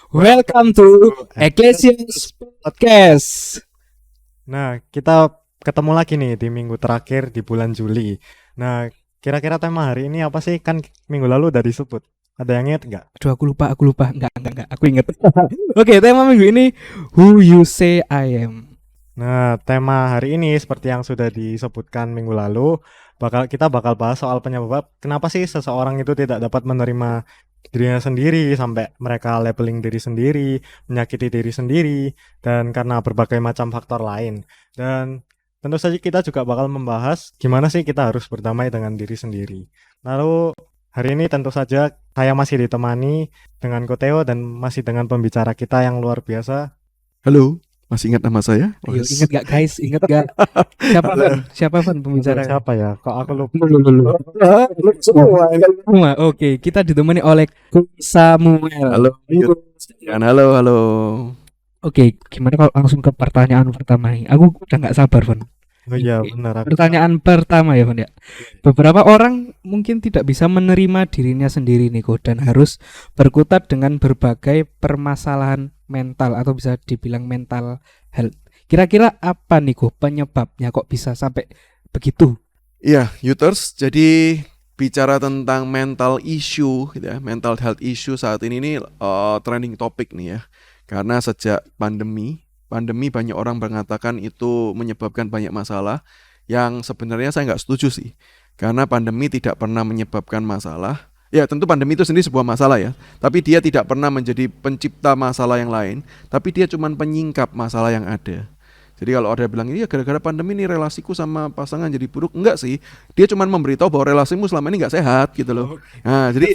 Welcome to Ecclesiastes Podcast. Nah, kita ketemu lagi nih di minggu terakhir di bulan Juli. Nah, kira-kira tema hari ini apa sih? Kan minggu lalu udah disebut. Ada yang inget nggak? Aduh, aku lupa. Enggak. Aku inget. Oke, tema minggu ini Who You Say I Am. Nah, tema hari ini seperti yang sudah disebutkan minggu lalu, kita bakal bahas soal penyebab kenapa sih seseorang itu tidak dapat menerima dirinya sendiri sampai mereka labeling diri sendiri, menyakiti diri sendiri, dan karena berbagai macam faktor lain. Dan tentu saja kita juga bakal membahas gimana sih kita harus berdamai dengan diri sendiri. Lalu hari ini tentu saja saya masih ditemani dengan Koteo dan masih dengan pembicara kita yang luar biasa. Halo, masih ingat nama saya? Ayo, ingat gak guys? Ingat gak? Siapa Van pembicara? Siapa ya? Kok aku lupa? Semua. Oke, kita ditemani oleh Samuel. Halo. Halo. Oke, gimana kalau langsung ke pertanyaan pertama nih? Aku udah gak sabar, Van. Oh iya benar. Pertanyaan pertama ya, Van ya. Beberapa orang mungkin tidak bisa menerima dirinya sendiri nih, dan harus berkutat dengan berbagai permasalahan mental atau bisa dibilang mental health. Kira-kira apa nih penyebabnya kok bisa sampai begitu? Iya, Uters. Jadi bicara tentang mental issue, gitu ya, mental health issue saat ini trending topic nih ya. Karena sejak pandemi banyak orang mengatakan itu menyebabkan banyak masalah. Yang sebenarnya saya nggak setuju sih. Karena pandemi tidak pernah menyebabkan masalah. Ya tentu pandemi itu sendiri sebuah masalah ya. Tapi dia tidak pernah menjadi pencipta masalah yang lain. Tapi dia cuma penyingkap masalah yang ada. Jadi kalau ada bilang ini ya gara-gara pandemi nih relasiku sama pasangan jadi buruk. Enggak sih. Dia cuma memberitahu bahwa relasimu selama ini nggak sehat gitu loh. Nah, jadi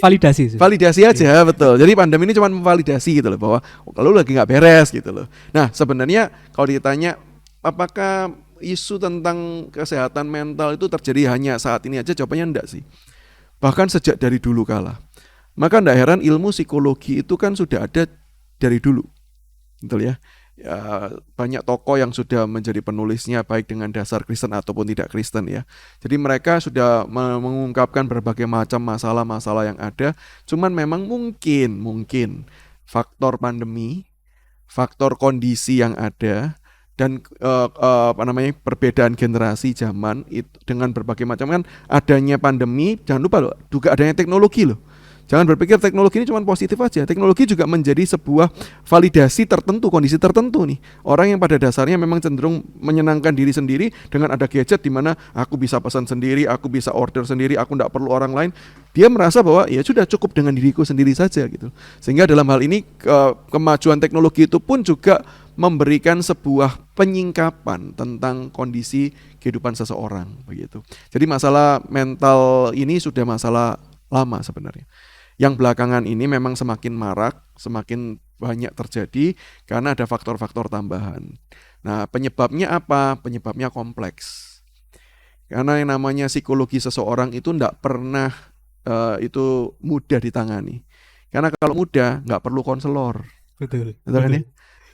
validasi aja, betul. Jadi pandemi ini cuma memvalidasi gitu loh bahwa kalau lagi nggak beres gitu loh. Nah sebenarnya kalau ditanya apakah isu tentang kesehatan mental itu terjadi hanya saat ini aja, jawabannya enggak sih. Bahkan sejak dari dulu kala. Maka tidak heran ilmu psikologi itu kan sudah ada dari dulu. Betul ya? Ya, banyak tokoh yang sudah menjadi penulisnya baik dengan dasar Kristen ataupun tidak Kristen ya. Jadi mereka sudah mengungkapkan berbagai macam masalah-masalah yang ada. Cuman memang mungkin faktor pandemi, faktor kondisi yang ada, dan perbedaan generasi zaman itu dengan berbagai macam kan adanya pandemi. Jangan lupa loh, juga adanya teknologi loh. Jangan berpikir teknologi ini cuma positif aja. Teknologi juga menjadi sebuah validasi tertentu, kondisi tertentu nih. Orang yang pada dasarnya memang cenderung menyenangkan diri sendiri dengan ada gadget di mana aku bisa pesan sendiri, aku bisa order sendiri, aku tidak perlu orang lain. Dia merasa bahwa ya sudah cukup dengan diriku sendiri saja gitu. Sehingga dalam hal ini kemajuan teknologi itu pun juga memberikan sebuah penyingkapan tentang kondisi kehidupan seseorang begitu. Jadi masalah mental ini sudah masalah lama sebenarnya. Yang belakangan ini memang semakin marak, semakin banyak terjadi karena ada faktor-faktor tambahan. Nah, penyebabnya apa? Penyebabnya kompleks. Karena yang namanya psikologi seseorang itu tidak pernah itu mudah ditangani. Karena kalau mudah nggak perlu konselor. Betul kan ya?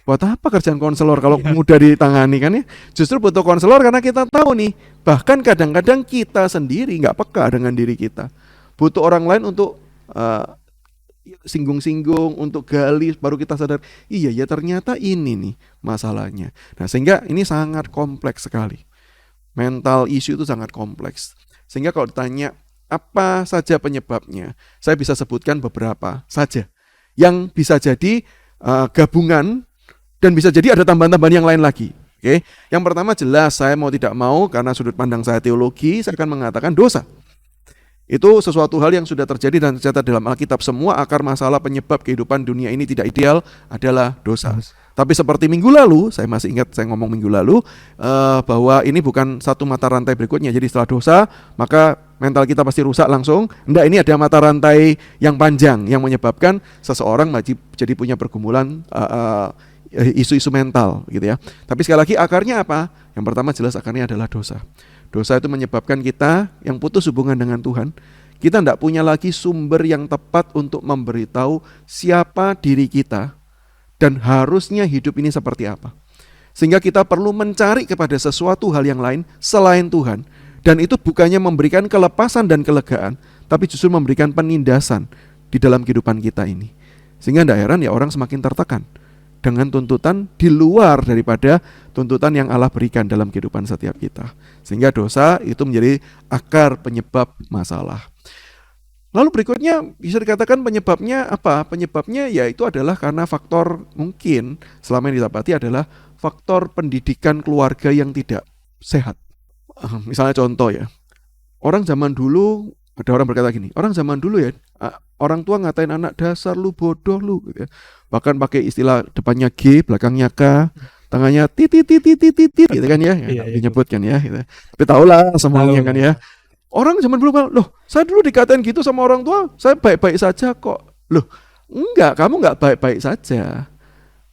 Buat apa kerjaan konselor kalau mudah ditangani kan ya? Justru butuh konselor karena kita tahu nih, bahkan kadang-kadang kita sendiri nggak peka dengan diri kita. Butuh orang lain untuk singgung-singgung, untuk gali, baru kita sadar, iya ya ternyata ini nih masalahnya. Nah sehingga ini sangat kompleks sekali. Mental issue itu sangat kompleks. Sehingga kalau ditanya apa saja penyebabnya, saya bisa sebutkan beberapa saja. Yang bisa jadi gabungan dan bisa jadi ada tambahan-tambahan yang lain lagi. Oke, yang pertama jelas saya mau tidak mau karena sudut pandang saya teologi, saya akan mengatakan dosa. Itu sesuatu hal yang sudah terjadi dan tercatat dalam Alkitab. Semua akar masalah penyebab kehidupan dunia ini tidak ideal adalah dosa. Tapi seperti minggu lalu, saya masih ingat saya ngomong minggu lalu bahwa ini bukan satu mata rantai berikutnya. Jadi setelah dosa, maka mental kita pasti rusak langsung. Enggak, ini ada mata rantai yang panjang yang menyebabkan seseorang jadi punya pergumulan isu-isu mental gitu ya. Tapi sekali lagi akarnya apa? Yang pertama jelas akarnya adalah dosa. Dosa itu menyebabkan kita yang putus hubungan dengan Tuhan. Kita tidak punya lagi sumber yang tepat untuk memberitahu siapa diri kita dan harusnya hidup ini seperti apa. Sehingga kita perlu mencari kepada sesuatu hal yang lain selain Tuhan. Dan itu bukannya memberikan kelepasan dan kelegaan, tapi justru memberikan penindasan di dalam kehidupan kita ini. Sehingga tidak heran ya orang semakin tertekan dengan tuntutan di luar daripada tuntutan yang Allah berikan dalam kehidupan setiap kita. Sehingga dosa itu menjadi akar penyebab masalah. Lalu berikutnya bisa dikatakan penyebabnya apa? Penyebabnya yaitu adalah karena faktor mungkin selama ini didapati adalah faktor pendidikan keluarga yang tidak sehat. Misalnya contoh ya, orang zaman dulu, ada orang berkata gini, orang zaman dulu ya, orang tua ngatain anak dasar lu bodoh lu gitu ya. Bahkan pakai istilah depannya G, belakangnya K, tangannya titit gitu kan ya, dinyebutkan ya gitu. Tapi tahulah semuanya kan ya. Orang zaman dulu bilang, loh saya dulu dikatain gitu sama orang tua, saya baik-baik saja kok. Loh enggak, kamu enggak baik-baik saja.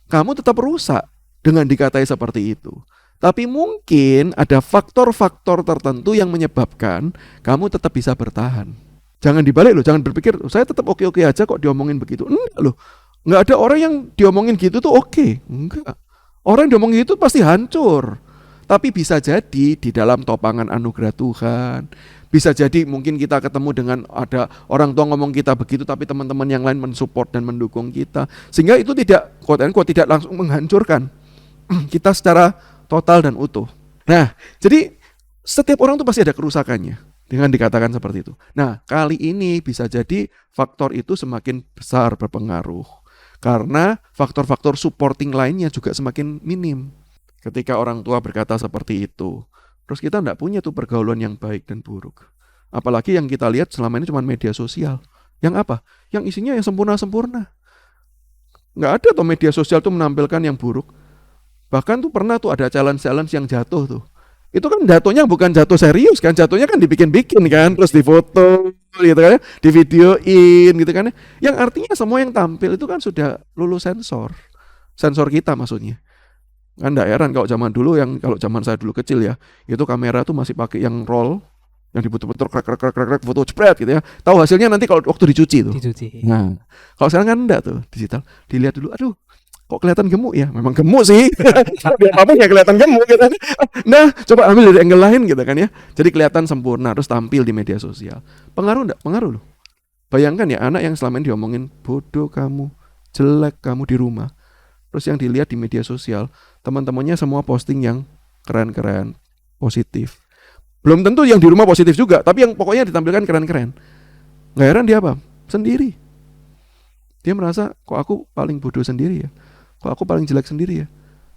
Kamu tetap rusak dengan dikatai seperti itu. Tapi mungkin ada faktor-faktor tertentu yang menyebabkan kamu tetap bisa bertahan. Jangan dibalik loh, jangan berpikir saya tetap oke-oke aja kok diomongin begitu. Enggak loh, enggak ada orang yang diomongin gitu tuh oke. Enggak. Orang yang diomongin itu pasti hancur. Tapi bisa jadi di dalam topangan anugerah Tuhan. Bisa jadi mungkin kita ketemu dengan ada orang tua ngomong kita begitu, tapi teman-teman yang lain mensupport dan mendukung kita. Sehingga itu tidak, quote-unquote, tidak langsung menghancurkan kita secara total dan utuh. Nah, jadi setiap orang tuh pasti ada kerusakannya dengan dikatakan seperti itu. Nah, kali ini bisa jadi faktor itu semakin besar berpengaruh karena faktor-faktor supporting lainnya juga semakin minim. Ketika orang tua berkata seperti itu, terus kita tidak punya tuh pergaulan yang baik dan buruk. Apalagi yang kita lihat selama ini cuma media sosial. Yang apa? Yang isinya yang sempurna-sempurna. Nggak ada tuh media sosial tuh menampilkan yang buruk. Bahkan tuh pernah tuh ada challenge-challenge yang jatuh tuh. Itu kan jatuhnya bukan jatuh serius kan, jatuhnya kan dibikin-bikin kan, terus difoto gitu kan, di videoin gitu kan. Yang artinya semua yang tampil itu kan sudah lulus sensor. Sensor kita maksudnya. Kan enggak heran kalau zaman dulu kalau zaman saya dulu kecil ya, itu kamera tuh masih pakai yang roll, yang diputar-putar krek foto jepret gitu ya. Tahu hasilnya nanti kalau waktu dicuci tuh. Nah, kalau sekarang kan enggak tuh, digital. Dilihat dulu, aduh kok kelihatan gemuk ya? Memang gemuk sih. Biar apa ya kelihatan gemuk gitu kan. Nah, coba ambil dari angle lain gitu kan ya. Jadi kelihatan sempurna terus tampil di media sosial. Pengaruh enggak? Pengaruh loh. Bayangkan ya anak yang selama ini diomongin bodoh kamu, jelek kamu di rumah. Terus yang dilihat di media sosial, teman-temannya semua posting yang keren-keren, positif. Belum tentu yang di rumah positif juga, tapi yang pokoknya ditampilkan keren-keren. Nggak heran dia apa? Sendiri. Dia merasa kok aku paling bodoh sendiri ya. Kok aku paling jelek sendiri ya?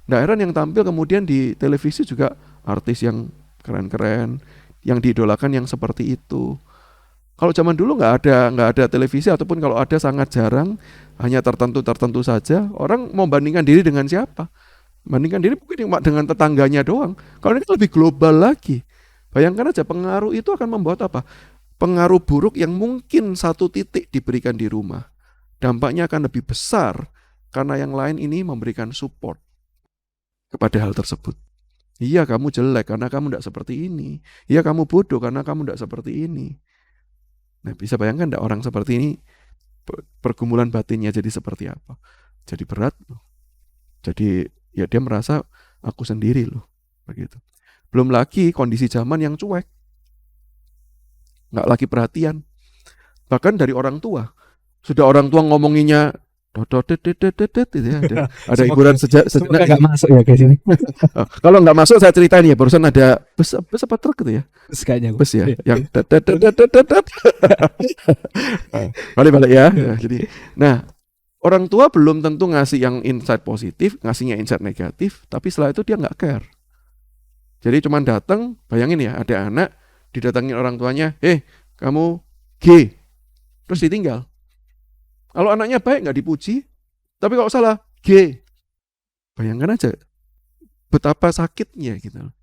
Nggak heran yang tampil kemudian di televisi juga artis yang keren-keren, yang diidolakan yang seperti itu. Kalau zaman dulu nggak ada televisi ataupun kalau ada sangat jarang, hanya tertentu saja. Orang mau bandingkan diri dengan siapa? Bandingkan diri mungkin dengan tetangganya doang. Kalau ini kan lebih global lagi. Bayangkan aja pengaruh itu akan membuat apa? Pengaruh buruk yang mungkin satu titik diberikan di rumah. Dampaknya akan lebih besar karena yang lain ini memberikan support kepada hal tersebut. Iya kamu jelek karena kamu tidak seperti ini. Iya kamu bodoh karena kamu tidak seperti ini. Nah bisa bayangkan tidak orang seperti ini pergumulan batinnya jadi seperti apa? Jadi berat loh. Jadi ya dia merasa aku sendiri loh. Begitu. Belum lagi kondisi zaman yang cuek. Nggak lagi perhatian. Bahkan dari orang tua. Sudah orang tua ngomonginnya ada hiburan sejenak nggak masuk ya guys ini. Kalau nggak masuk saya ceritain ya, barusan ada bus apa truk gitu ya, bus ya yang balik ya. Jadi nah orang tua belum tentu ngasih yang insight positif, ngasihnya insight negatif, tapi setelah itu dia nggak care. Jadi cuman datang, bayangin ya ada anak didatangin orang tuanya, kamu G, terus ditinggal. Kalau anaknya baik nggak dipuji, tapi kalau salah G. Bayangkan aja betapa sakitnya gitu.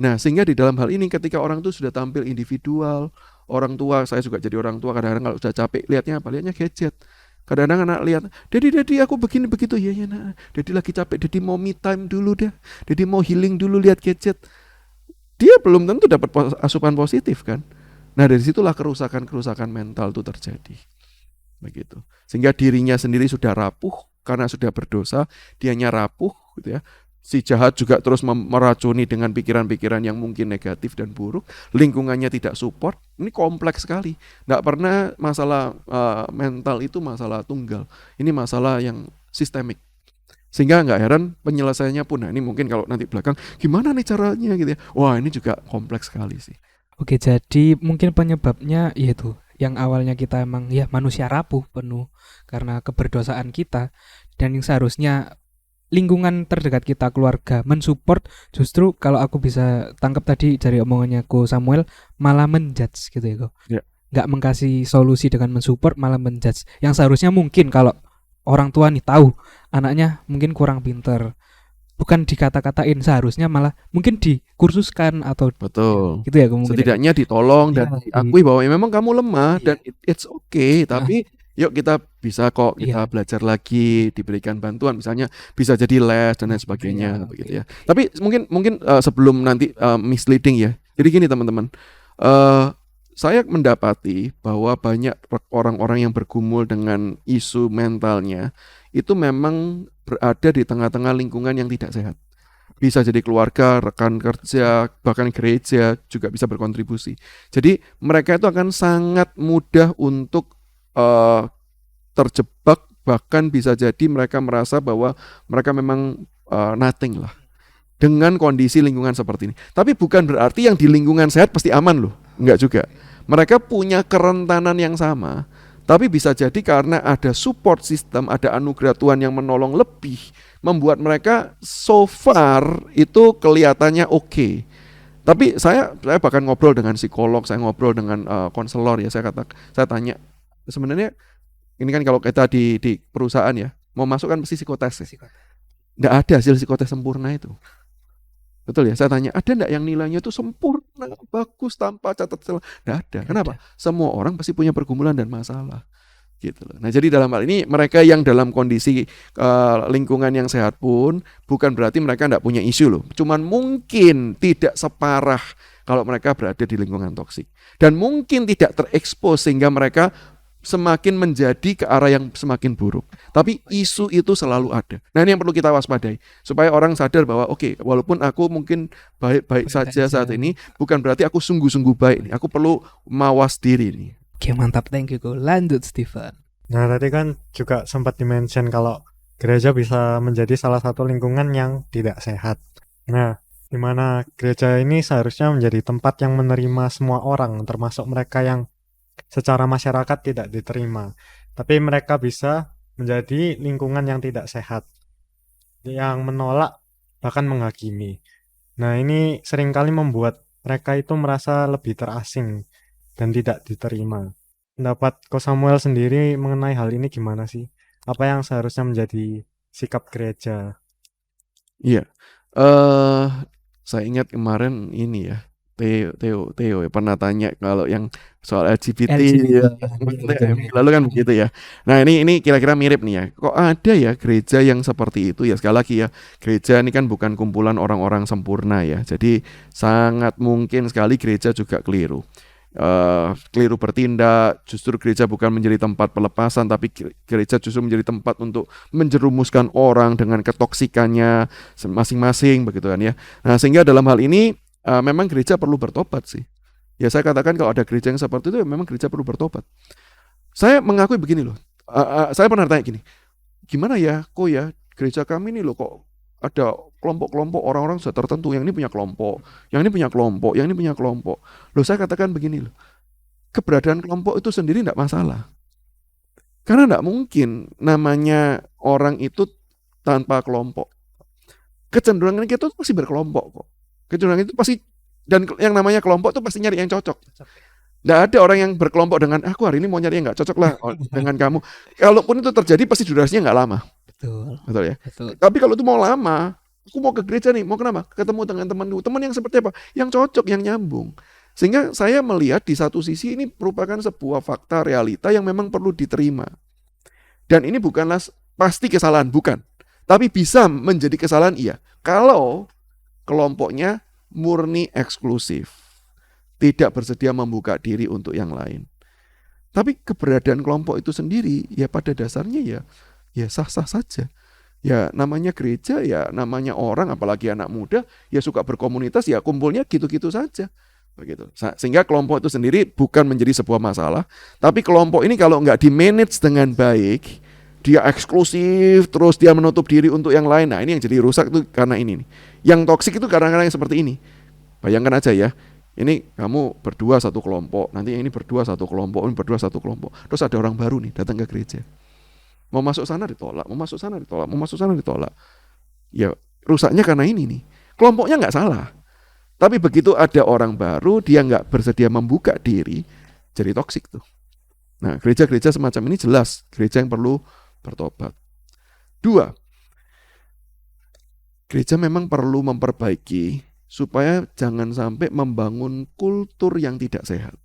Nah, sehingga di dalam hal ini ketika orang itu sudah tampil individual, orang tua, saya juga jadi orang tua kadang-kadang kalau sudah capek lihatnya apa? Lihatnya gadget. Kadang-kadang anak lihat, "Dedi aku begini begitu." Ya nak. Dedi lagi capek, Dedi mau me time dulu dah. Dedi mau healing dulu lihat gadget. Dia belum tentu dapat asupan positif kan. Nah, dari situlah kerusakan mental itu terjadi. Begitu. Sehingga dirinya sendiri sudah rapuh karena sudah berdosa, dianya rapuh gitu ya. Si jahat juga terus meracuni dengan pikiran-pikiran yang mungkin negatif dan buruk. Lingkungannya tidak support. Ini kompleks sekali. Nggak pernah masalah mental itu masalah tunggal. Ini masalah yang sistemik. Sehingga nggak heran penyelesaiannya pun. Nah ini mungkin kalau nanti belakang gimana nih caranya gitu ya. Wah ini juga kompleks sekali sih. Oke, jadi mungkin penyebabnya yaitu yang awalnya kita emang ya manusia rapuh penuh karena keberdosaan kita, dan yang seharusnya lingkungan terdekat kita, keluarga, mensupport, justru kalau aku bisa tangkap tadi dari omongannya Ko Samuel, malah menjudge gitu ya Ko. Ya. Nggak mengasih solusi dengan mensupport, malah menjudge. Yang seharusnya mungkin kalau orang tua nih tahu anaknya mungkin kurang pinter, bukan dikata-katain, seharusnya malah mungkin dikursuskan atau Betul. gitu ya Ko, mungkin. Setidaknya ditolong dan Iya, diakui bahwa memang kamu lemah Iya. dan it's okay, tapi yuk kita bisa kok kita Iya. belajar lagi, diberikan bantuan misalnya bisa jadi les dan lain sebagainya Iya, begitu ya. Tapi mungkin sebelum nanti misleading ya. Jadi gini teman-teman. Saya mendapati bahwa banyak orang-orang yang bergumul dengan isu mentalnya itu memang berada di tengah-tengah lingkungan yang tidak sehat. Bisa jadi keluarga, rekan kerja, bahkan gereja juga bisa berkontribusi. Jadi mereka itu akan sangat mudah untuk terjebak, bahkan bisa jadi mereka merasa bahwa mereka memang nothing lah dengan kondisi lingkungan seperti ini. Tapi bukan berarti yang di lingkungan sehat pasti aman loh, enggak juga. Mereka punya kerentanan yang sama, tapi bisa jadi karena ada support system, ada anugerah Tuhan yang menolong lebih, membuat mereka so far itu kelihatannya oke. Tapi saya bahkan ngobrol dengan psikolog, saya ngobrol dengan konselor ya, saya tanya, sebenarnya ini kan kalau kita di perusahaan ya, mau masuk kan pasti psikotes ya. Nggak ada hasil psikotes sempurna itu. Betul ya, saya tanya, ada enggak yang nilainya itu sempurna, bagus, tanpa catat celah? Nggak ada. Kenapa? Semua orang pasti punya pergumulan dan masalah. Gitu loh. Nah, jadi dalam hal ini mereka yang dalam kondisi lingkungan yang sehat pun bukan berarti mereka enggak punya isu loh. Cuman mungkin tidak separah kalau mereka berada di lingkungan toksik. Dan mungkin tidak terekspos sehingga mereka semakin menjadi ke arah yang semakin buruk. Tapi isu itu selalu ada. Nah ini yang perlu kita waspadai. Supaya orang sadar bahwa oke, walaupun aku mungkin baik-baik saja saat ini, bukan berarti aku sungguh-sungguh baik nih. Aku perlu mawas diri nih. Oke, mantap, thank you Ko. Lanjut Steven. Nah tadi kan juga sempat dimention kalau gereja bisa menjadi salah satu lingkungan yang tidak sehat. Nah, di mana gereja ini seharusnya menjadi tempat yang menerima semua orang, termasuk mereka yang secara masyarakat tidak diterima. Tapi mereka bisa menjadi lingkungan yang tidak sehat, yang menolak bahkan menghakimi. Nah ini seringkali membuat mereka itu merasa lebih terasing dan tidak diterima. Pendapat Ko Samuel sendiri mengenai hal ini gimana sih? Apa yang seharusnya menjadi sikap gereja? Iya, saya ingat kemarin ini ya, Theo ya, pernah tanya kalau yang soal LGBT ya, lalu kan begitu ya. Nah ini kira-kira mirip nih ya. Kok ada ya gereja yang seperti itu ya? Sekali lagi ya, gereja ini kan bukan kumpulan orang-orang sempurna ya. Jadi sangat mungkin sekali gereja juga keliru. Keliru bertindak. Justru gereja bukan menjadi tempat pelepasan, tapi gereja justru menjadi tempat untuk menjerumuskan orang dengan ketoksikannya masing-masing begitu kan ya. Nah sehingga dalam hal ini memang gereja perlu bertobat sih. Ya saya katakan kalau ada gereja yang seperti itu, memang gereja perlu bertobat. Saya mengakui begini loh. Saya pernah tanya gini, gimana ya, kok ya gereja kami ini loh kok ada kelompok-kelompok orang-orang sudah tertentu, yang ini punya kelompok, yang ini punya kelompok, yang ini punya kelompok. Loh saya katakan begini loh, keberadaan kelompok itu sendiri tidak masalah. Karena tidak mungkin namanya orang itu tanpa kelompok. Kecenderungan kita itu pasti berkelompok kok. Kecenderungan itu pasti, dan yang namanya kelompok itu pasti nyari yang cocok. Nggak ada orang yang berkelompok dengan aku hari ini mau nyari yang nggak cocok lah dengan kamu. Kalaupun itu terjadi pasti durasinya nggak lama. Betul ya. Betul. Tapi kalau itu mau lama, aku mau ke gereja nih, mau kenapa? Ketemu dengan teman yang seperti apa? Yang cocok, yang nyambung. Sehingga saya melihat di satu sisi ini merupakan sebuah fakta realita yang memang perlu diterima. Dan ini bukanlah pasti kesalahan, bukan. Tapi bisa menjadi kesalahan, iya. Kalau kelompoknya murni eksklusif, tidak bersedia membuka diri untuk yang lain. Tapi keberadaan kelompok itu sendiri ya pada dasarnya ya sah-sah saja. Ya namanya gereja, ya namanya orang, apalagi anak muda, ya suka berkomunitas, ya kumpulnya gitu-gitu saja. Begitu. Sehingga kelompok itu sendiri bukan menjadi sebuah masalah, tapi kelompok ini kalau nggak di-manage dengan baik, dia eksklusif, terus dia menutup diri untuk yang lain. Nah ini yang jadi rusak itu karena ini nih. Yang toksik itu kadang-kadang yang seperti ini. Bayangkan aja ya, ini kamu berdua satu kelompok, nanti yang ini berdua satu kelompok, ini berdua satu kelompok. Terus ada orang baru nih datang ke gereja. Mau masuk sana ditolak, mau masuk sana ditolak, mau masuk sana ditolak. Ya rusaknya karena ini nih. Kelompoknya nggak salah. Tapi begitu ada orang baru, dia nggak bersedia membuka diri, jadi toksik tuh. Nah, gereja-gereja semacam ini jelas gereja yang perlu bertobat. 2, gereja memang perlu memperbaiki supaya jangan sampai membangun kultur yang tidak sehat.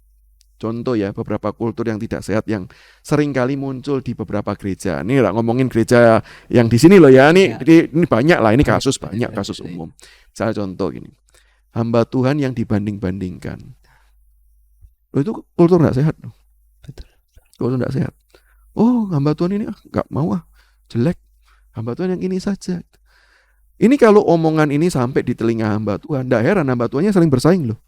Contoh ya, beberapa kultur yang tidak sehat yang seringkali muncul di beberapa gereja. Ini lah ngomongin gereja yang di sini loh ya, ini banyak lah, ini kasus banyak, kasus umum. Misalnya contoh gini, hamba Tuhan yang dibanding-bandingkan. Loh itu kultur nggak sehat loh. Betul. Kultur nggak sehat. Oh hamba Tuhan ini nggak mau jelek. Hamba Tuhan yang ini saja. Ini kalau omongan ini sampai di telinga hamba Tuhan, nggak heran hamba Tuhannya saling bersaing loh.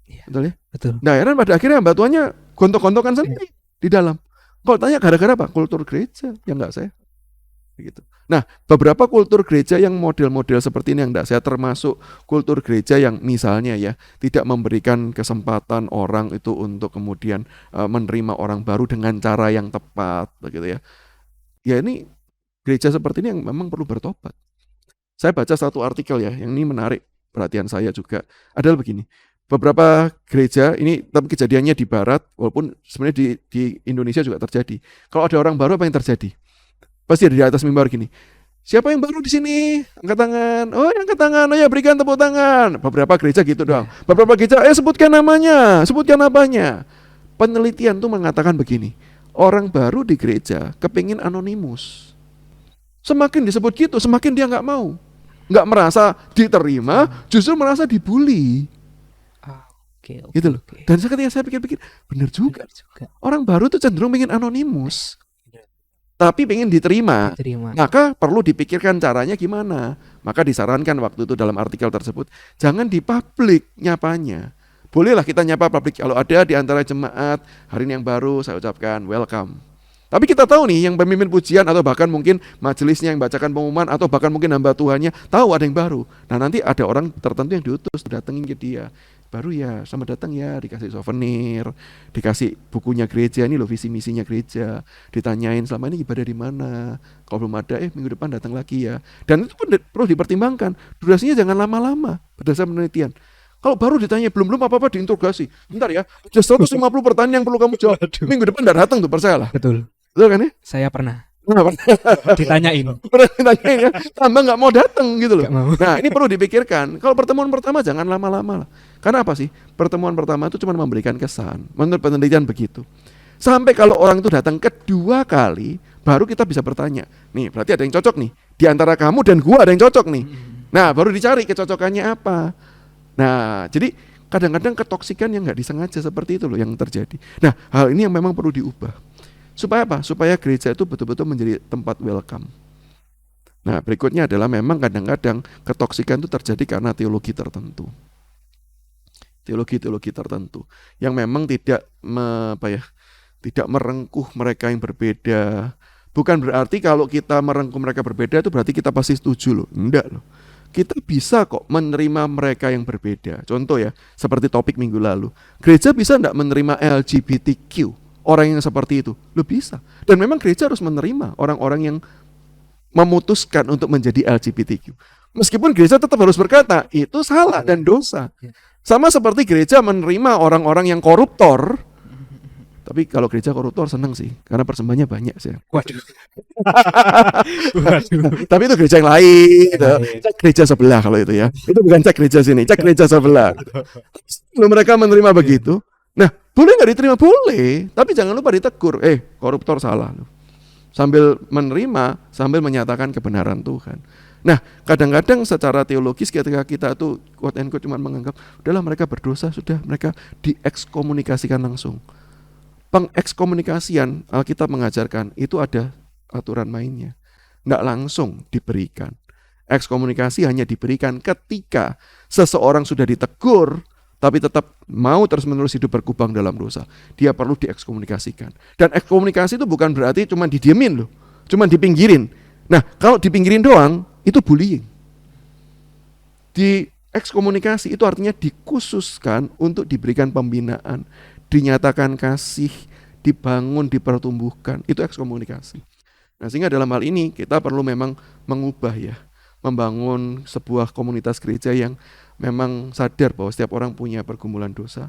Iya. Betul ya? Betul. Nggak heran pada akhirnya hamba Tuhannya gontok-gontokan sendiri di dalam. Kalau tanya gara-gara apa? Kultur gereja yang nggak sehat. Begitu. Nah, beberapa kultur gereja yang model-model seperti ini yang tidak sehat, termasuk kultur gereja yang misalnya ya tidak memberikan kesempatan orang itu untuk kemudian menerima orang baru dengan cara yang tepat, begitu ya. Ya ini gereja seperti ini yang memang perlu bertobat. Saya baca satu artikel ya, yang ini menarik perhatian saya juga. Adalah begini, beberapa gereja ini, tapi kejadiannya di Barat, walaupun sebenarnya di Indonesia juga terjadi. Kalau ada orang baru apa yang terjadi? Pasti ada di atas mimbar gini. Siapa yang baru di sini? Angkat tangan. Oh, angkat tangan. Oh ya, berikan tepuk tangan. Beberapa gereja gitu doang. Beberapa gereja, sebutkan namanya, sebutkan apanya. Penelitian tuh mengatakan begini. Orang baru di gereja kepingin anonimus. Semakin disebut gitu, semakin dia nggak mau. Nggak merasa diterima, justru merasa dibully. Oke, Gitu loh. oke. Dan ketika saya pikir-pikir, bener juga. Orang baru tuh cenderung pengen anonimus. Tapi pengen diterima. Maka perlu dipikirkan caranya gimana. Maka disarankan waktu itu dalam artikel tersebut, jangan di publik nyapanya. Bolehlah kita nyapa publik. Kalau ada di antara jemaat hari ini yang baru, saya ucapkan welcome. Tapi kita tahu nih yang pemimpin pujian atau bahkan mungkin majelisnya yang bacakan pengumuman atau bahkan mungkin hamba Tuhannya tahu ada yang baru. Nah nanti ada orang tertentu yang diutus datengin ke dia. Baru ya, selamat datang ya, dikasih souvenir, dikasih bukunya gereja, ini loh visi misinya gereja, ditanyain selama ini ibadah di mana, kalau belum ada, minggu depan datang lagi ya. Dan itu pun perlu dipertimbangkan, durasinya jangan lama-lama, berdasarkan penelitian. Kalau baru ditanya belum apa-apa diinterogasi, bentar ya, ada 150 pertanyaan yang perlu kamu jawab, minggu depan udah datang tuh, percayalah. Betul. Betul kan ya? Saya pernah Pernah ditanyain. ditanyain ya, tambah nggak mau datang gitu loh. Nggak mau. Nah ini perlu dipikirkan. Kalau pertemuan pertama jangan lama-lama lah. Karena apa sih? Pertemuan pertama itu cuma memberikan kesan. Menurut penelitian begitu. Sampai kalau orang itu datang kedua kali, baru kita bisa bertanya. Nih berarti ada yang cocok nih. Di antara kamu dan gua ada yang cocok nih. Nah baru dicari kecocokannya apa. Nah jadi kadang-kadang ketoksikan yang nggak disengaja seperti itu loh yang terjadi. Nah hal ini yang memang perlu diubah. Supaya apa? Supaya gereja itu betul-betul menjadi tempat welcome. Nah berikutnya adalah memang kadang-kadang ketoksikan itu terjadi karena teologi tertentu. Teologi-teologi tertentu yang memang tidak tidak merengkuh mereka yang berbeda. Bukan berarti kalau kita merengkuh mereka berbeda itu berarti kita pasti setuju loh. Enggak loh. Kita bisa kok menerima mereka yang berbeda. Contoh ya, seperti topik minggu lalu. Gereja bisa enggak menerima LGBTQ? Orang yang seperti itu, lo bisa. Dan memang gereja harus menerima orang-orang yang memutuskan untuk menjadi LGBTQ. Meskipun gereja tetap harus berkata, itu salah dan dosa. Sama seperti gereja menerima orang-orang yang koruptor. Tapi kalau gereja koruptor senang sih, karena persembahannya banyak sih. Waduh. Tapi itu gereja yang lain. Cek gereja sebelah kalau itu ya. Itu bukan cek gereja sini, cek gereja sebelah. Kalau mereka menerima begitu, nah boleh nggak diterima? Boleh, tapi jangan lupa ditegur. Koruptor salah loh. Sambil menerima, sambil menyatakan kebenaran Tuhan. Nah, kadang-kadang secara teologis ketika kita tuh quote and quote cuma menganggap, udahlah mereka berdosa, sudah mereka diekskomunikasikan langsung. Pengekskomunikasian Alkitab mengajarkan itu ada aturan mainnya. nggak langsung diberikan. Ekskomunikasi hanya diberikan ketika seseorang sudah ditegur tapi tetap mau terus-menerus hidup berkubang dalam dosa. Dia perlu diekskomunikasikan. Dan ekskomunikasi itu bukan berarti cuma didiemin loh, cuma dipinggirin. Nah, kalau dipinggirin doang itu bullying. Di ekskomunikasi itu artinya dikhususkan untuk diberikan pembinaan, dinyatakan kasih, dibangun, dipertumbuhkan. Itu ekskomunikasi. Nah, sehingga dalam hal ini kita perlu memang mengubah ya, membangun sebuah komunitas gereja yang memang sadar bahwa setiap orang punya pergumulan dosa,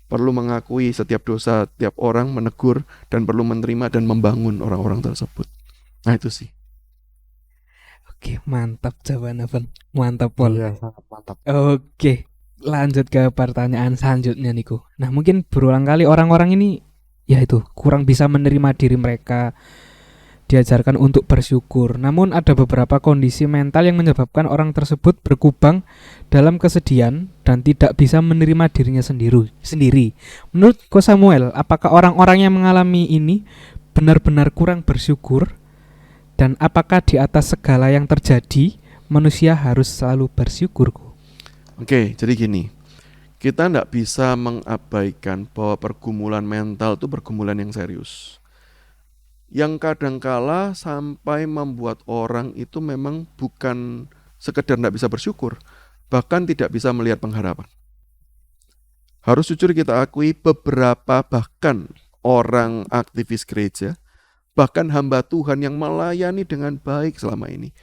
perlu mengakui setiap dosa tiap orang, menegur, dan perlu menerima dan membangun orang-orang tersebut. Nah itu sih. Oke, mantap jawabannya, Van. Mantap, Pol. Iya, sangat mantap. Oke, lanjut ke pertanyaan selanjutnya Niku. Nah, mungkin berulang kali orang-orang ini ya itu kurang bisa menerima diri mereka, diajarkan untuk bersyukur. Namun ada beberapa kondisi mental yang menyebabkan orang tersebut berkubang dalam kesedihan dan tidak bisa menerima dirinya sendiri. Menurut Ko Samuel, apakah orang-orang yang mengalami ini benar-benar kurang bersyukur? Dan apakah di atas segala yang terjadi manusia harus selalu bersyukur? Oke, jadi gini, kita tidak bisa mengabaikan bahwa pergumulan mental itu pergumulan yang serius, yang kadangkala sampai membuat orang itu memang bukan sekedar tidak bisa bersyukur, bahkan tidak bisa melihat pengharapan. Harus jujur kita akui, beberapa bahkan orang aktivis gereja, bahkan hamba Tuhan yang melayani dengan baik selama ini,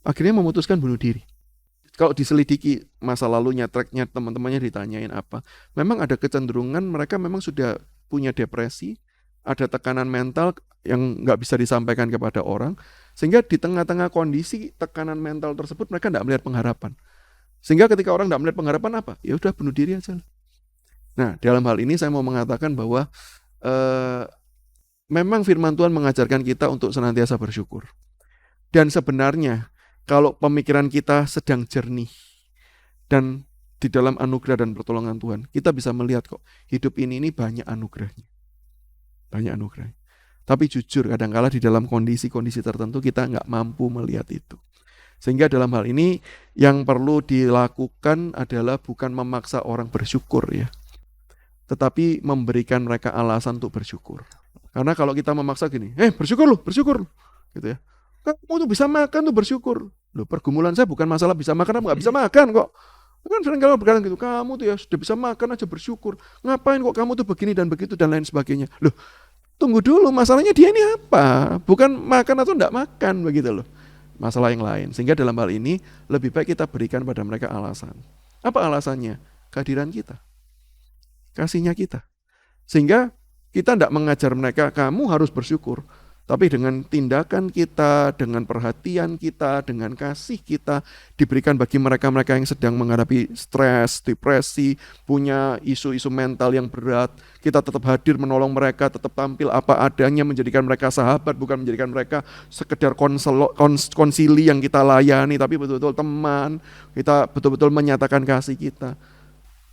akhirnya memutuskan bunuh diri. Kalau diselidiki masa lalunya, tracknya, teman-temannya ditanyain apa, memang ada kecenderungan mereka memang sudah punya depresi, ada tekanan mental yang nggak bisa disampaikan kepada orang, sehingga di tengah-tengah kondisi tekanan mental tersebut mereka nggak melihat pengharapan. Sehingga ketika orang nggak melihat pengharapan apa? Ya udah bunuh diri aja. Nah, dalam hal ini saya mau mengatakan bahwa memang firman Tuhan mengajarkan kita untuk senantiasa bersyukur. Dan sebenarnya kalau pemikiran kita sedang jernih dan di dalam anugerah dan pertolongan Tuhan, kita bisa melihat kok hidup ini banyak anugerahnya. Banyak anugerah. Tapi jujur kadang-kala di dalam kondisi-kondisi tertentu kita nggak mampu melihat itu. Sehingga dalam hal ini yang perlu dilakukan adalah bukan memaksa orang bersyukur ya, tetapi memberikan mereka alasan untuk bersyukur. Karena kalau kita memaksa gini, bersyukur loh, gitu ya. Kamu tuh bisa makan tuh bersyukur. Loh, pergumulan saya bukan masalah bisa makan atau nggak bisa makan kok. Kan sering kalau berkata gitu, kamu tuh ya sudah bisa makan aja bersyukur. Ngapain kok kamu tuh begini dan begitu dan lain sebagainya. Loh, tunggu dulu, masalahnya dia ini apa? Bukan makan atau enggak makan begitu loh. Masalah yang lain. Sehingga dalam hal ini lebih baik kita berikan pada mereka alasan. Apa alasannya? Kehadiran kita. Kasihnya kita. Sehingga kita tidak mengajar mereka, kamu harus bersyukur. Tapi dengan tindakan kita, dengan perhatian kita, dengan kasih kita, diberikan bagi mereka-mereka yang sedang menghadapi stres, depresi, punya isu-isu mental yang berat. Kita tetap hadir menolong mereka, tetap tampil apa adanya, menjadikan mereka sahabat, bukan menjadikan mereka sekedar konsili yang kita layani, tapi betul-betul teman, kita betul-betul menyatakan kasih kita.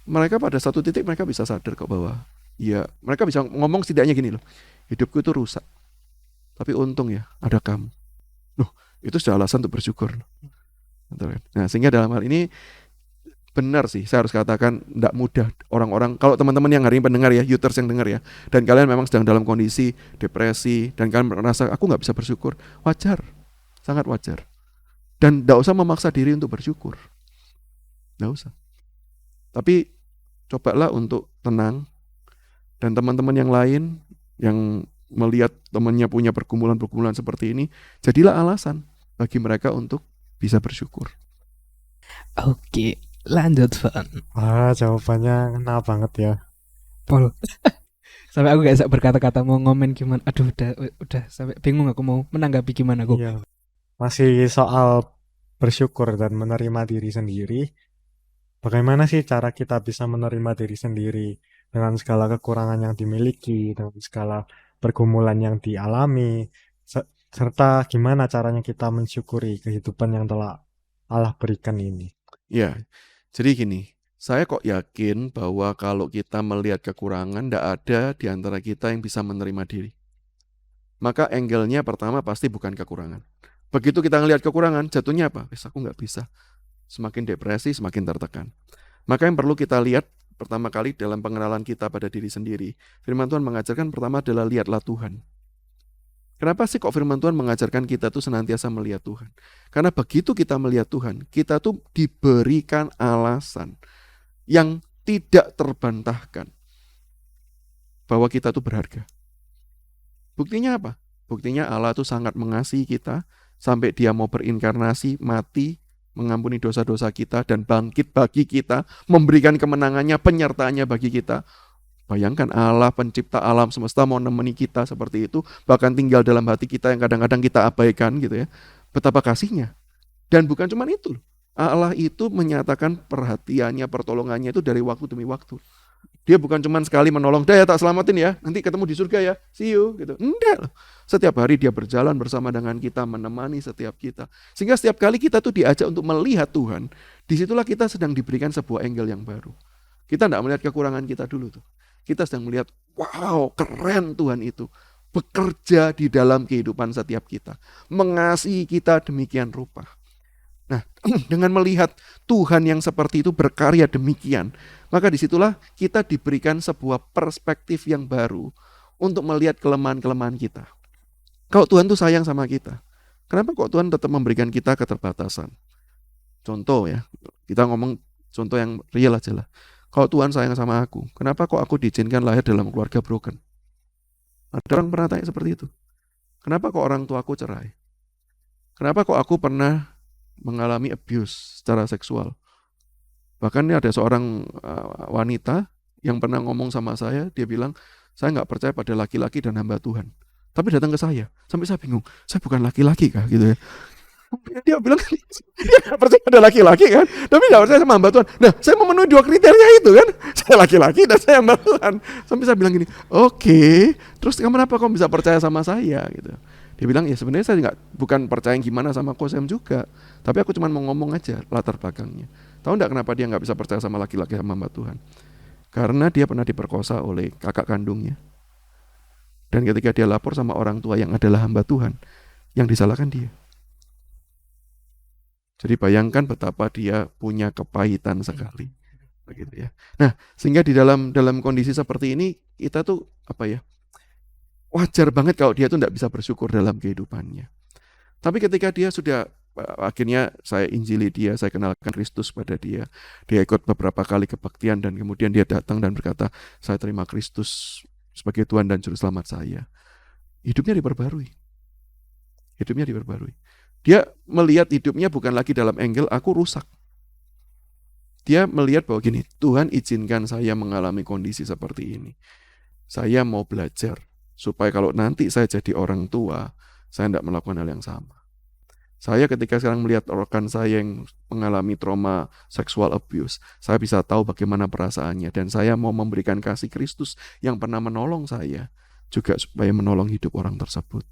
Mereka pada satu titik mereka bisa sadar kok bahwa, ya mereka bisa ngomong setidaknya gini loh, hidupku itu rusak. Tapi untung ya ada kamu. Loh, itu sudah alasan untuk bersyukur. Nah, sehingga dalam hal ini benar sih, saya harus katakan tidak mudah orang-orang. Kalau teman-teman yang hari ini pendengar ya, Youters yang dengar ya, dan kalian memang sedang dalam kondisi depresi dan kalian merasa aku nggak bisa bersyukur, wajar, sangat wajar. Dan tidak usah memaksa diri untuk bersyukur, tidak usah. Tapi cobalah untuk tenang. Dan teman-teman yang lain yang melihat temannya punya pergumulan-pergumulan seperti ini, jadilah alasan bagi mereka untuk bisa bersyukur. Oke, lanjut Van. Jawabannya kena banget ya, Pol. Sampai aku gak bisa berkata-kata mau ngomen gimana. Aduh, udah sampai bingung aku mau menanggapi gimana aku. Iya. Masih soal bersyukur dan menerima diri sendiri. Bagaimana sih cara kita bisa menerima diri sendiri dengan segala kekurangan yang dimiliki, dengan segala pergumulan yang dialami, serta gimana caranya kita mensyukuri kehidupan yang telah Allah berikan ini. Ya, jadi gini, saya kok yakin bahwa kalau kita melihat kekurangan, tidak ada di antara kita yang bisa menerima diri. Maka angle-nya pertama pasti bukan kekurangan. Begitu kita ngelihat kekurangan, jatuhnya apa? Aku nggak bisa. Semakin depresi, semakin tertekan. Maka yang perlu kita lihat pertama kali dalam pengenalan kita pada diri sendiri, firman Tuhan mengajarkan pertama adalah lihatlah Tuhan. Kenapa sih kok firman Tuhan mengajarkan kita tuh senantiasa melihat Tuhan? Karena begitu kita melihat Tuhan, kita tuh diberikan alasan yang tidak terbantahkan bahwa kita tuh berharga. Buktinya apa? Buktinya Allah tuh sangat mengasihi kita sampai dia mau berinkarnasi, mati, mengampuni dosa-dosa kita dan bangkit bagi kita, memberikan kemenangannya, penyertaannya bagi kita. Bayangkan Allah pencipta alam semesta mau nemeni kita seperti itu, bahkan tinggal dalam hati kita yang kadang-kadang kita abaikan gitu ya. Betapa kasihnya. Dan bukan cuma itu. Allah itu menyatakan perhatiannya, pertolongannya itu dari waktu demi waktu. Dia bukan cuma sekali menolong, dah ya tak selamatin ya, nanti ketemu di surga ya, see you gitu. Enggak. Setiap hari dia berjalan bersama dengan kita, menemani setiap kita. Sehingga setiap kali kita tuh diajak untuk melihat Tuhan, disitulah kita sedang diberikan sebuah angle yang baru. Kita tidak melihat kekurangan kita dulu tuh. Kita sedang melihat, wow, keren Tuhan itu. Bekerja di dalam kehidupan setiap kita. Mengasihi kita demikian rupa. Nah, dengan melihat Tuhan yang seperti itu berkarya demikian, maka disitulah kita diberikan sebuah perspektif yang baru untuk melihat kelemahan-kelemahan kita. Kalau Tuhan tuh sayang sama kita, kenapa kok Tuhan tetap memberikan kita keterbatasan? Contoh ya, kita ngomong contoh yang real aja lah. Kalau Tuhan sayang sama aku, kenapa kok aku diizinkan lahir dalam keluarga broken? Ada orang pernah tanya seperti itu. Kenapa kok orang tua aku cerai? Kenapa kok aku pernah mengalami abuse secara seksual? Bahkan ada seorang wanita yang pernah ngomong sama saya, dia bilang, saya nggak percaya pada laki-laki dan hamba Tuhan. Tapi datang ke saya, sampai saya bingung, saya bukan laki-laki kah gitu ya. Dia bilang dia gak percaya ada laki-laki kan, tapi gak percaya sama hamba Tuhan. Nah, saya memenuhi dua kriteria itu kan, saya laki-laki dan saya hamba Tuhan. Sampai saya bilang gini, oke, terus kenapa kamu bisa percaya sama saya gitu. Dia bilang, ya sebenarnya saya bukan percaya gimana sama Kosem juga, tapi aku cuma mau ngomong aja latar belakangnya. Tahu gak kenapa dia gak bisa percaya sama laki-laki sama hamba Tuhan? Karena dia pernah diperkosa oleh kakak kandungnya. Dan ketika dia lapor sama orang tua yang adalah hamba Tuhan, yang disalahkan dia. Jadi bayangkan betapa dia punya kepahitan sekali, begitu ya. Nah, sehingga di dalam kondisi seperti ini kita tuh apa ya? Wajar banget kalau dia tuh tidak bisa bersyukur dalam kehidupannya. Tapi ketika dia sudah akhirnya saya injili dia, saya kenalkan Kristus pada dia ikut beberapa kali kebaktian dan kemudian dia datang dan berkata, saya terima Kristus sebagai Tuhan dan Juru Selamat saya. Hidupnya diperbarui. Dia melihat hidupnya bukan lagi dalam angle aku rusak. Dia melihat bahwa gini, Tuhan izinkan saya mengalami kondisi seperti ini. Saya mau belajar supaya kalau nanti saya jadi orang tua, saya tidak melakukan hal yang sama. Saya ketika sekarang melihat rekan saya yang mengalami trauma sexual abuse, saya bisa tahu bagaimana perasaannya dan saya mau memberikan kasih Kristus yang pernah menolong saya juga supaya menolong hidup orang tersebut.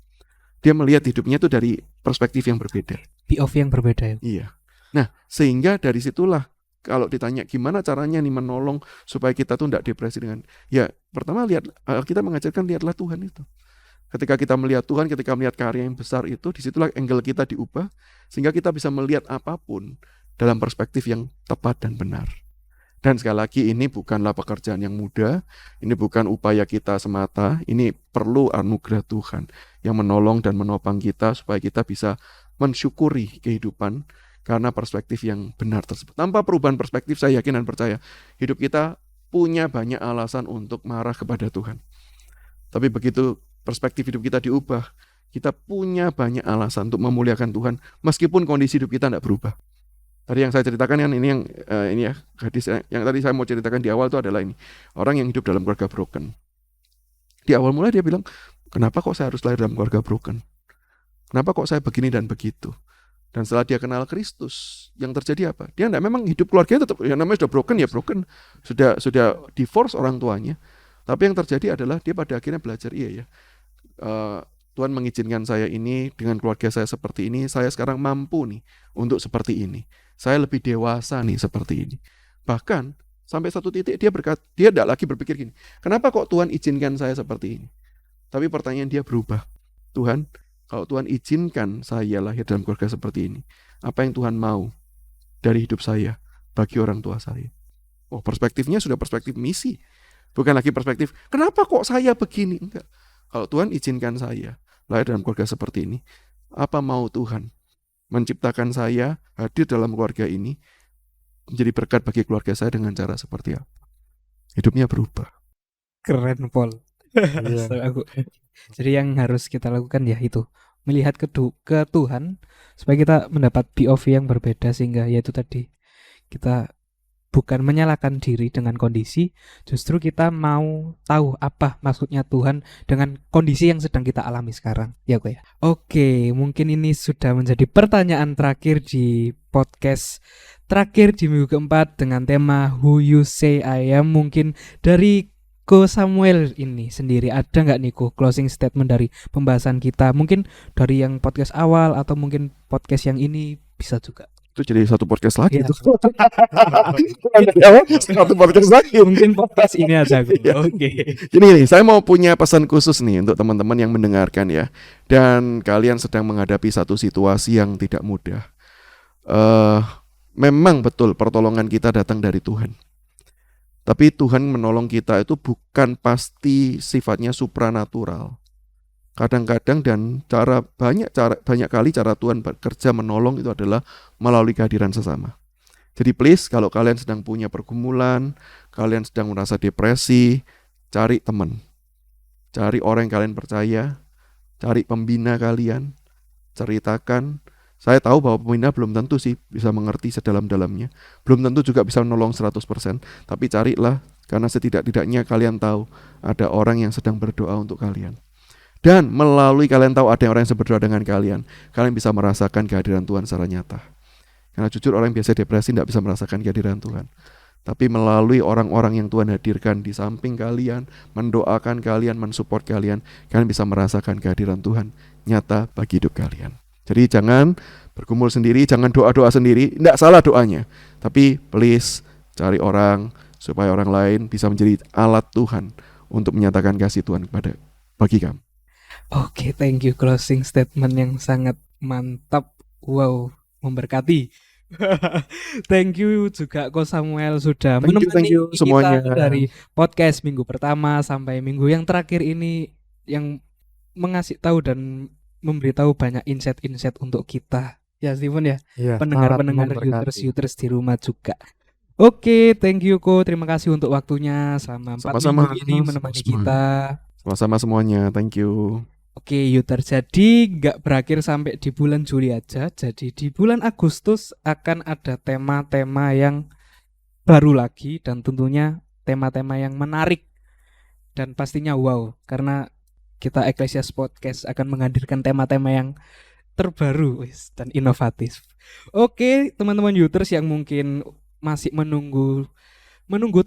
Dia melihat hidupnya itu dari perspektif yang berbeda. POV yang berbeda ya. Iya. Nah, sehingga dari situlah kalau ditanya gimana caranya nih menolong supaya kita tuh tidak depresi dengan, ya pertama lihat, kita mengajarkan lihatlah Tuhan itu. Ketika kita melihat Tuhan, ketika melihat karya yang besar itu, disitulah angle kita diubah sehingga kita bisa melihat apapun dalam perspektif yang tepat dan benar. Dan sekali lagi ini bukanlah pekerjaan yang mudah, ini bukan upaya kita semata, ini perlu anugerah Tuhan yang menolong dan menopang kita supaya kita bisa mensyukuri kehidupan karena perspektif yang benar tersebut. Tanpa perubahan perspektif saya yakin dan percaya hidup kita punya banyak alasan untuk marah kepada Tuhan. Tapi begitu perspektif hidup kita diubah, kita punya banyak alasan untuk memuliakan Tuhan meskipun kondisi hidup kita tidak berubah. Tadi yang saya ceritakan kan ini ya gadis yang tadi saya mau ceritakan di awal itu adalah ini orang yang hidup dalam keluarga broken. Di awal mulai dia bilang, kenapa kok saya harus lahir dalam keluarga broken? Kenapa kok saya begini dan begitu? Dan setelah dia kenal Kristus, yang terjadi apa? Dia enggak, memang hidup keluarganya tetap yang namanya sudah broken ya broken, sudah divorce orang tuanya. Tapi yang terjadi adalah dia pada akhirnya belajar, iya ya. Tuhan mengizinkan saya ini dengan keluarga saya seperti ini, saya sekarang mampu nih untuk seperti ini. Saya lebih dewasa nih seperti ini. Bahkan sampai satu titik dia tidak lagi berpikir gini, kenapa kok Tuhan izinkan saya seperti ini? Tapi pertanyaan dia berubah. Tuhan, Kalau Tuhan izinkan saya lahir dalam keluarga seperti ini, apa yang Tuhan mau dari hidup saya bagi orang tua saya? Oh, perspektifnya sudah perspektif misi. Bukan lagi perspektif, kenapa kok saya begini? Enggak. Kalau Tuhan izinkan saya lahir dalam keluarga seperti ini, apa mau Tuhan menciptakan saya hadir dalam keluarga ini menjadi berkat bagi keluarga saya dengan cara seperti apa? Hidupnya berubah. Keren Pol. Iya. Jadi yang harus kita lakukan ya itu melihat ke Tuhan supaya kita mendapat POV yang berbeda, sehingga yaitu tadi kita bukan menyalahkan diri dengan kondisi, justru kita mau tahu apa maksudnya Tuhan dengan kondisi yang sedang kita alami sekarang. Ya kok ya. Oke, mungkin ini sudah menjadi pertanyaan terakhir di podcast terakhir di minggu keempat dengan tema Who You Say I Am. Mungkin dari Ko Samuel ini sendiri ada nggak nih Ko closing statement dari pembahasan kita? Mungkin dari yang podcast awal atau mungkin podcast yang ini bisa juga. Itu jadi satu podcast lagi Iya. itu. Satu podcast lagi. Mungkin podcast ini aja. Iya. Oke. Jadi saya mau punya pesan khusus nih untuk teman-teman yang mendengarkan ya. Dan kalian sedang menghadapi satu situasi yang tidak mudah. Memang betul pertolongan kita datang dari Tuhan. Tapi Tuhan menolong kita itu bukan pasti sifatnya supranatural. Kadang-kadang dan banyak kali cara Tuhan bekerja menolong itu adalah melalui kehadiran sesama. Jadi please, kalau kalian sedang punya pergumulan, kalian sedang merasa depresi, cari teman. Cari orang yang kalian percaya, cari pembina kalian, ceritakan. Saya tahu bahwa pembina belum tentu sih bisa mengerti sedalam-dalamnya. Belum tentu juga bisa menolong 100%, tapi carilah, karena setidak-tidaknya kalian tahu ada orang yang sedang berdoa untuk kalian. Dan melalui kalian tahu ada orang yang berdoa dengan kalian bisa merasakan kehadiran Tuhan secara nyata. Karena jujur orang yang biasa depresi tidak bisa merasakan kehadiran Tuhan. Tapi melalui orang-orang yang Tuhan hadirkan di samping kalian, mendoakan kalian, mensupport kalian bisa merasakan kehadiran Tuhan nyata bagi hidup kalian. Jadi jangan bergumul sendiri, jangan doa-doa sendiri. Tidak salah doanya, tapi please cari orang supaya orang lain bisa menjadi alat Tuhan untuk menyatakan kasih Tuhan bagi kamu. Oke, thank you, closing statement yang sangat mantap. Wow, memberkati. Thank you juga Ko Samuel sudah Thank you menemani semuanya. kita dari podcast minggu pertama sampai minggu yang terakhir ini, yang mengasih tahu dan memberitahu banyak insight-insight untuk kita. Ya Steven ya, Iya, pendengar-pendengar sangat memberkati. users di rumah juga. Oke, thank you Ko, terima kasih untuk waktunya selama 4 Sama-sama. minggu ini menemani kita. Sama-sama semuanya, thank you. Oke, Yuter, jadi nggak berakhir sampai di bulan Juli aja. Jadi di bulan Agustus akan ada tema-tema yang baru lagi, dan tentunya tema-tema yang menarik dan pastinya wow, karena kita Ecclesiast Podcast akan menghadirkan tema-tema yang terbaru dan inovatif. Oke, teman-teman Yuters yang mungkin masih menunggu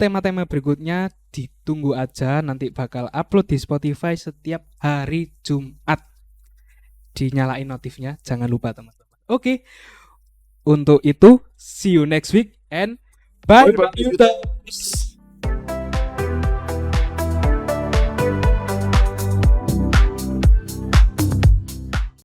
tema-tema berikutnya, ditunggu aja, nanti bakal upload di Spotify setiap hari Jumat. Dinyalain notifnya, jangan lupa teman-teman. Oke. Untuk itu, see you next week and bye, Bye-bye. Yuters.